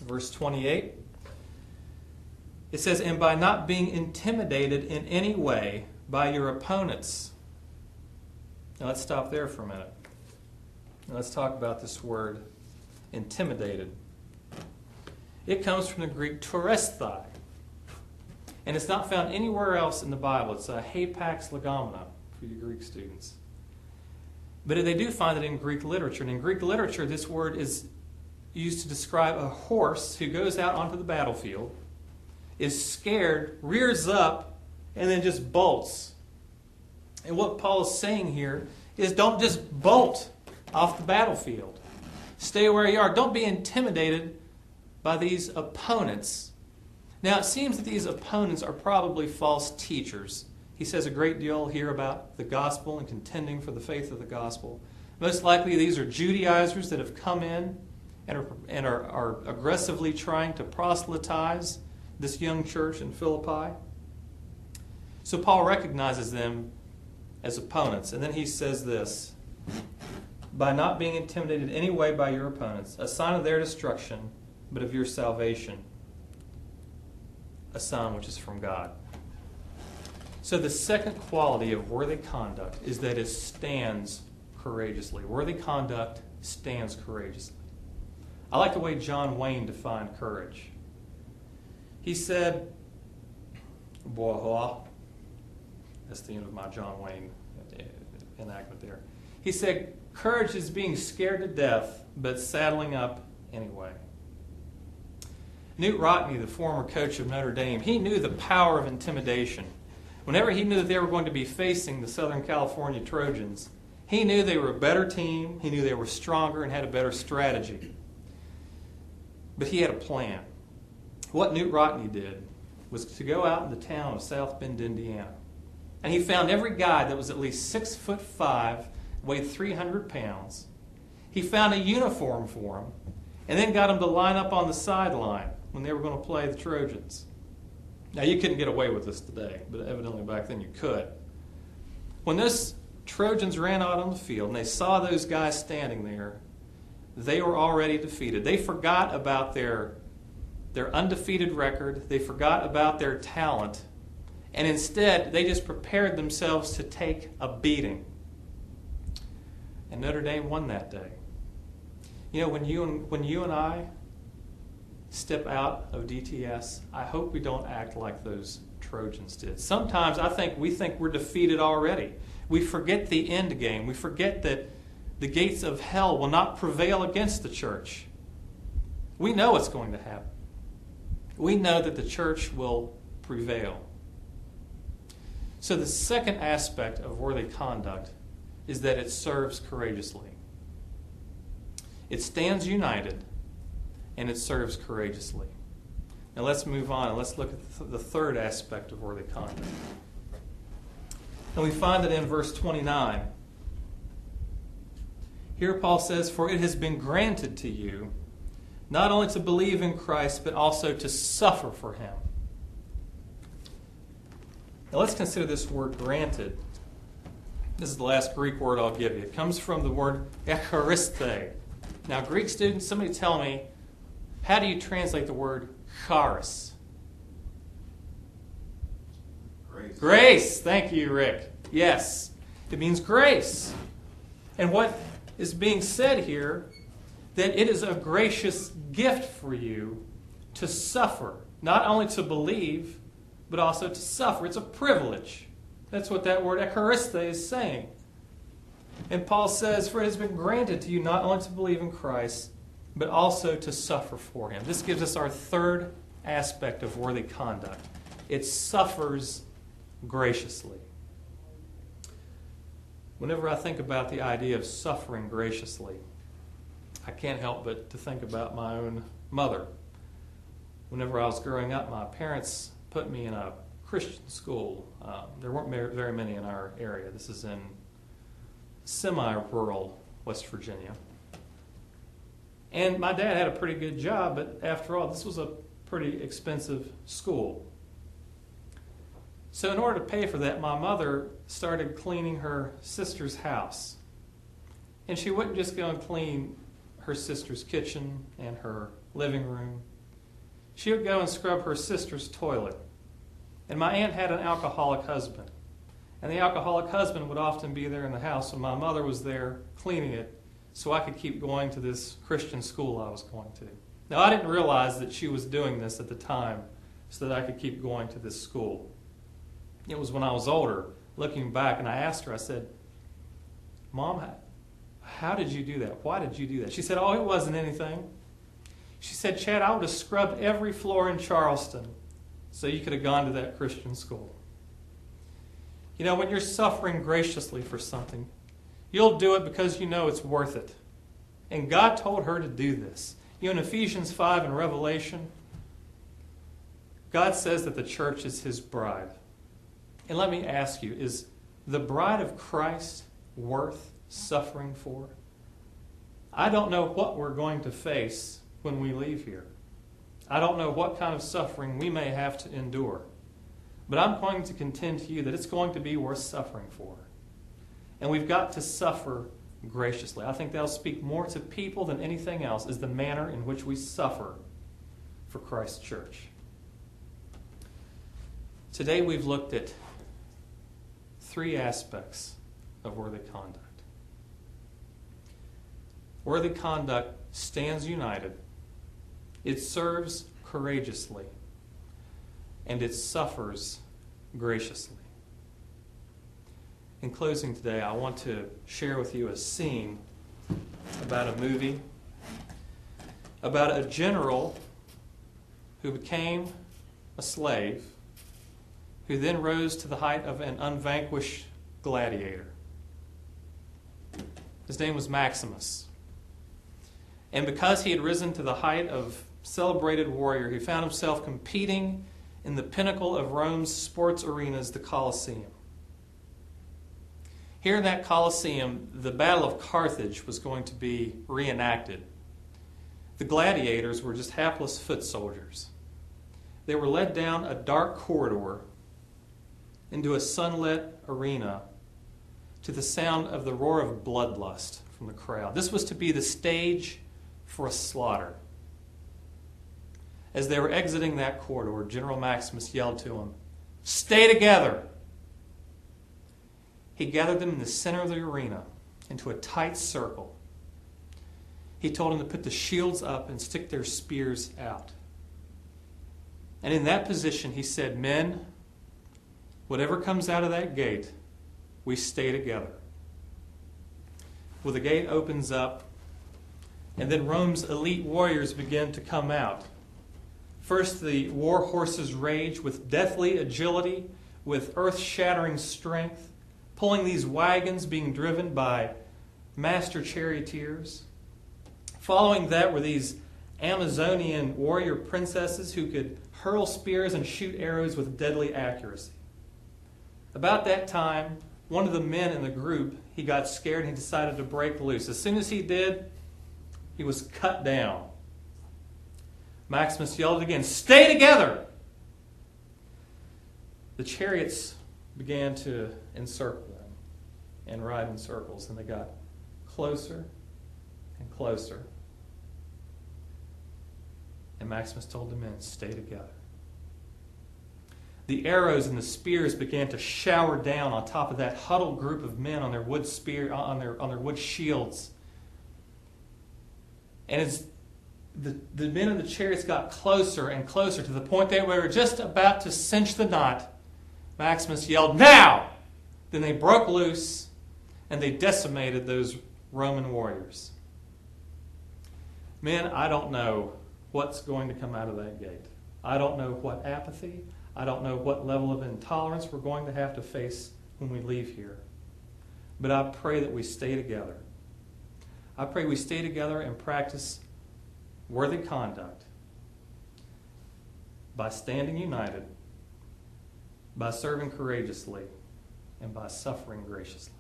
verse 28. It says, and by not being intimidated in any way by your opponents. Now let's stop there for a minute. Now let's talk about this word, intimidated. It comes from the Greek touresthai. And it's not found anywhere else in the Bible. It's a hapax legomena for you Greek students. But they do find it in Greek literature. And in Greek literature, this word is used to describe a horse who goes out onto the battlefield, is scared, rears up, and then just bolts. And what Paul is saying here is don't just bolt off the battlefield. Stay where you are. Don't be intimidated by these opponents. Now, it seems that these opponents are probably false teachers. He says a great deal here about the gospel and contending for the faith of the gospel. Most likely these are Judaizers that have come in and are aggressively trying to proselytize this young church in Philippi. So Paul recognizes them as opponents. And then he says this, by not being intimidated in any way by your opponents, a sign of their destruction, but of your salvation, a sign which is from God. So the second quality of worthy conduct is that it stands courageously. Worthy conduct stands courageously. I like the way John Wayne defined courage. He said, that's the end of my John Wayne enactment there. He said, courage is being scared to death, but saddling up anyway. Newt Rockne, the former coach of Notre Dame, he knew the power of intimidation. Whenever he knew that they were going to be facing the Southern California Trojans, he knew they were a better team, he knew they were stronger and had a better strategy. But he had a plan. What Newt Rockne did was to go out in the town of South Bend, Indiana, and he found every guy that was at least 6'5", weighed 300 pounds. He found a uniform for them, and then got them to line up on the sideline when they were going to play the Trojans. Now, you couldn't get away with this today, but evidently back then you could. When those Trojans ran out on the field and they saw those guys standing there, they were already defeated. They forgot about their undefeated record. They forgot about their talent. And instead, they just prepared themselves to take a beating. And Notre Dame won that day. You know, when you and I step out of DTS, I hope we don't act like those Trojans did. Sometimes we think we're defeated already. We forget the end game. We forget that the gates of hell will not prevail against the church. We know what's going to happen. We know that the church will prevail. So the second aspect of worthy conduct is that it serves courageously. It stands united, and it serves courageously. Now let's move on and let's look at the third aspect of worthy conduct. And we find it in verse 29. Here Paul says, for it has been granted to you not only to believe in Christ, but also to suffer for him. Now let's consider this word granted. This is the last Greek word I'll give you. It comes from the word echariste. Now, Greek students, somebody tell me, how do you translate the word charis? Grace. Grace. Thank you, Rick. Yes, it means grace. And what is being said here, that it is a gracious gift for you to suffer. Not only to believe, but also to suffer. It's a privilege. That's what that word echariste is saying. And Paul says, for it has been granted to you not only to believe in Christ, but also to suffer for him. This gives us our third aspect of worthy conduct. It suffers graciously. Whenever I think about the idea of suffering graciously, I can't help but to think about my own mother. Whenever I was growing up, my parents put me in a Christian school. There weren't very many in our area. This is in semi-rural West Virginia. And my dad had a pretty good job, but after all, this was a pretty expensive school. So in order to pay for that, my mother started cleaning her sister's house. And she wouldn't just go and clean her sister's kitchen and her living room. She would go and scrub her sister's toilet. And my aunt had an alcoholic husband. And the alcoholic husband would often be there in the house when my mother was there cleaning it so I could keep going to this Christian school I was going to. Now, I didn't realize that she was doing this at the time so that I could keep going to this school. It was when I was older, looking back, and I asked her, I said, Mom, how did you do that? Why did you do that? She said, oh, it wasn't anything. She said, Chad, I would have scrubbed every floor in Charleston so you could have gone to that Christian school. You know, when you're suffering graciously for something, you'll do it because you know it's worth it. And God told her to do this. You know, in Ephesians 5 and Revelation, God says that the church is his bride. And let me ask you, is the bride of Christ worth suffering for? I don't know what we're going to face when we leave here. I don't know what kind of suffering we may have to endure. But I'm going to contend to you that it's going to be worth suffering for. And we've got to suffer graciously. I think that'll speak more to people than anything else, is the manner in which we suffer for Christ's church. Today we've looked at 3 aspects of worthy conduct. Worthy conduct stands united, it serves courageously, and it suffers graciously. In closing today, I want to share with you a scene about a movie, about a general who became a slave, who then rose to the height of an unvanquished gladiator. His name was Maximus. And because he had risen to the height of celebrated warrior, he found himself competing in the pinnacle of Rome's sports arenas, the Colosseum. Here in that Colosseum, the Battle of Carthage was going to be reenacted. The gladiators were just hapless foot soldiers. They were led down a dark corridor into a sunlit arena to the sound of the roar of bloodlust from the crowd. This was to be the stage for a slaughter. As they were exiting that corridor, General Maximus yelled to them, "Stay together!" He gathered them in the center of the arena into a tight circle. He told them to put the shields up and stick their spears out. And in that position, he said, "Men, whatever comes out of that gate, we stay together." Well, the gate opens up, and then Rome's elite warriors begin to come out. First, the war horses rage with deathly agility, with earth-shattering strength, pulling these wagons being driven by master charioteers. Following that were these Amazonian warrior princesses who could hurl spears and shoot arrows with deadly accuracy. About that time, one of the men in the group, he got scared and he decided to break loose. As soon as he did, he was cut down. Maximus yelled again, "Stay together!" The chariots began to encircle them and ride in circles, and they got closer and closer. And Maximus told the men, "Stay together." The arrows and the spears began to shower down on top of that huddled group of men on their wood wood shields. And as the men in the chariots got closer and closer to the point they were just about to cinch the knot, Maximus yelled, "Now!" Then they broke loose and they decimated those Roman warriors. Men, I don't know what's going to come out of that gate. I don't know what apathy, I don't know what level of intolerance we're going to have to face when we leave here. But I pray that we stay together. I pray we stay together and practice worthy conduct by standing united, by serving courageously, and by suffering graciously.